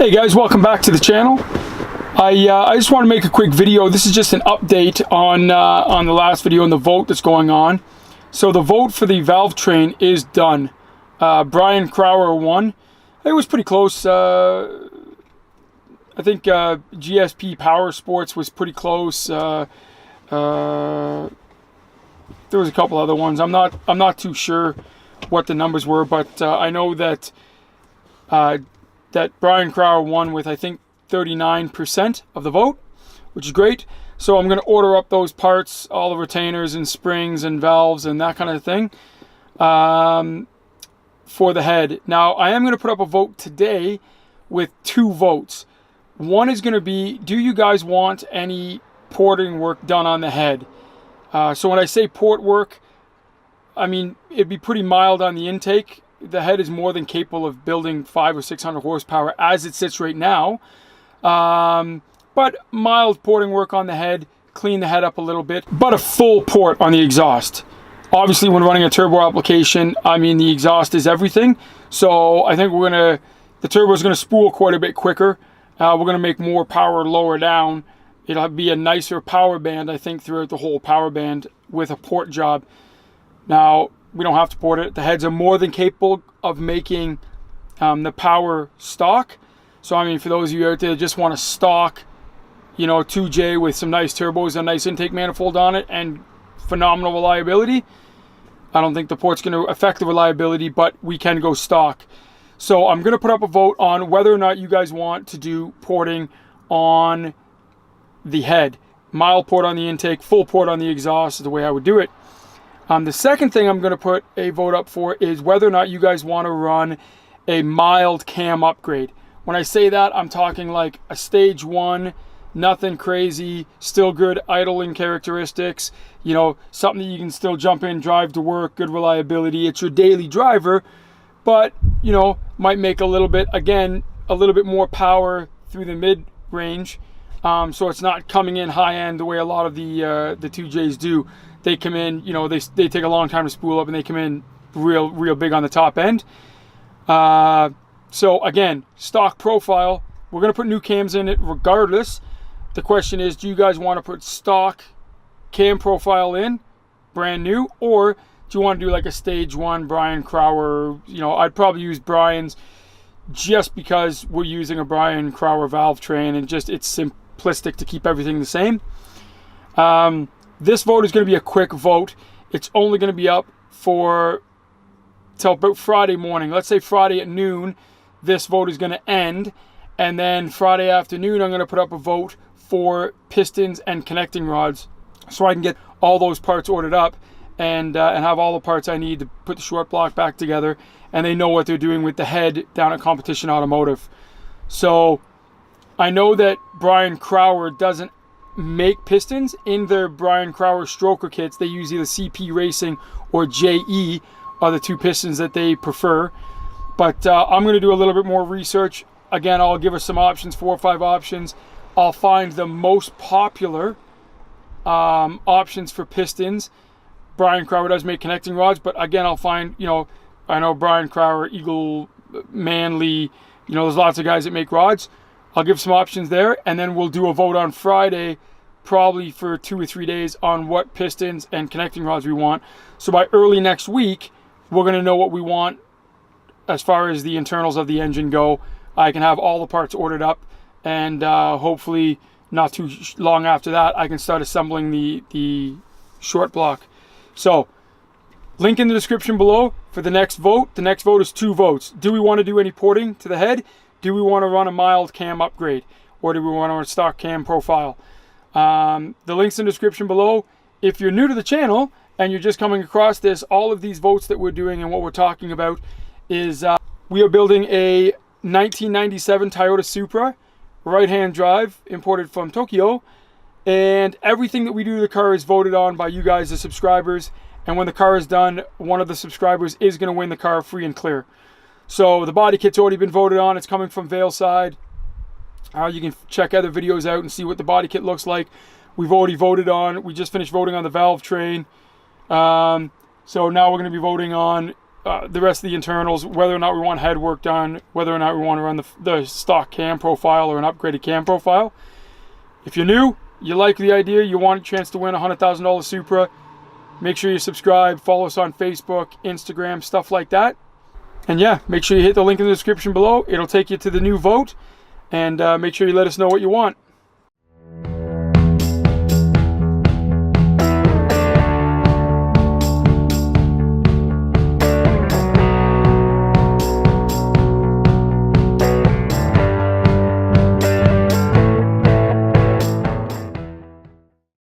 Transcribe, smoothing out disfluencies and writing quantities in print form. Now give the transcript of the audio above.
Hey guys, welcome back to the channel. I just want to make a quick video. This is just an update on the last video and the vote that's going on. So the vote for the valve train is done. Brian Crower won. It was pretty close. I think GSP Power Sports was pretty close. There was a couple other ones. I'm not too sure what the numbers were, but I know that that Brian Crower won with, I think, 39% of the vote, which is great. So I'm going to order up those parts, all the retainers and springs and valves and that kind of thing, for the head. Now, I am going to put up a vote today with 2 votes. One is going to be, do you guys want any porting work done on the head? So when I say port work, I mean, it'd be pretty mild on the intake. The head is more than capable of building 500 or 600 horsepower as it sits right now. But mild porting work on the head, clean the head up a little bit, but a full port on the exhaust. Obviously, when running a turbo application, I mean, the exhaust is everything. So I think the turbo is going to spool quite a bit quicker. We're going to make more power lower down. It'll be a nicer power band, I think, throughout the whole power band with a port job. Now, we don't have to port it. The heads are more than capable of making the power stock. So, I mean, for those of you out there that just want to stock, 2J with some nice turbos, a nice intake manifold on it, and phenomenal reliability, I don't think the port's going to affect the reliability, but we can go stock. So I'm going to put up a vote on whether or not you guys want to do porting on the head. Mild port on the intake, full port on the exhaust is the way I would do it. The second thing I'm going to put a vote up for is whether or not you guys want to run a mild cam upgrade. When I say that, I'm talking like a stage 1, nothing crazy, still good idling characteristics, something that you can still jump in, drive to work, good reliability. It's your daily driver, but, might make a little bit more power through the mid-range. So it's not coming in high-end the way a lot of the 2Js do. They come in, they take a long time to spool up, and they come in real big on the top end. So again, stock profile, we're going to put new cams in it regardless. The question is, do you guys want to put stock cam profile in, brand new, or do you want to do like a stage 1 Brian Crower? I'd probably use Brian's just because we're using a Brian Crower valve train, and just it's simplistic to keep everything the same. This vote is going to be a quick vote. It's only going to be up till about Friday morning. Let's say Friday at noon, this vote is going to end. And then Friday afternoon, I'm going to put up a vote for pistons and connecting rods, so I can get all those parts ordered up and have all the parts I need to put the short block back together. And they know what they're doing with the head down at Competition Automotive. So I know that Brian Crower doesn't make pistons in their Brian Crower stroker kits. They use either CP Racing or JE are the 2 pistons that they prefer. But I'm going to do a little bit more research. Again, I'll give us some options, 4 or 5 options. I'll find the most popular options for pistons. Brian Crower does make connecting rods, but again, I'll find, I know Brian Crower, Eagle, Manley, there's lots of guys that make rods. I'll give some options there, and then we'll do a vote on Friday, probably for 2 or 3 days, on what pistons and connecting rods we want. So by early next week, we're going to know what we want as far as the internals of the engine go. I can have all the parts ordered up, and hopefully not too long after that, I can start assembling the short block. So, link in the description below for the next vote. The next vote is 2 votes. Do we want to do any porting to the head? Do we want to run a mild cam upgrade, or do we want to run a stock cam profile? The link's in the description below. If you're new to the channel and you're just coming across this, all of these votes that we're doing and what we're talking about is we are building a 1997 Toyota Supra, right-hand drive, imported from Tokyo, and everything that we do to the car is voted on by you guys, the subscribers, and when the car is done, one of the subscribers is going to win the car free and clear. So the body kit's already been voted on. It's coming from Vailside. You can check other videos out and see what the body kit looks like. We've already voted on. We just finished voting on the valve train. So now we're going to be voting on the rest of the internals, whether or not we want head work done, whether or not we want to run the stock cam profile or an upgraded cam profile. If you're new, you like the idea, you want a chance to win a $100,000 Supra, make sure you subscribe, follow us on Facebook, Instagram, stuff like that. And yeah, make sure you hit the link in the description below. It'll take you to the new vote, and make sure you let us know what you want.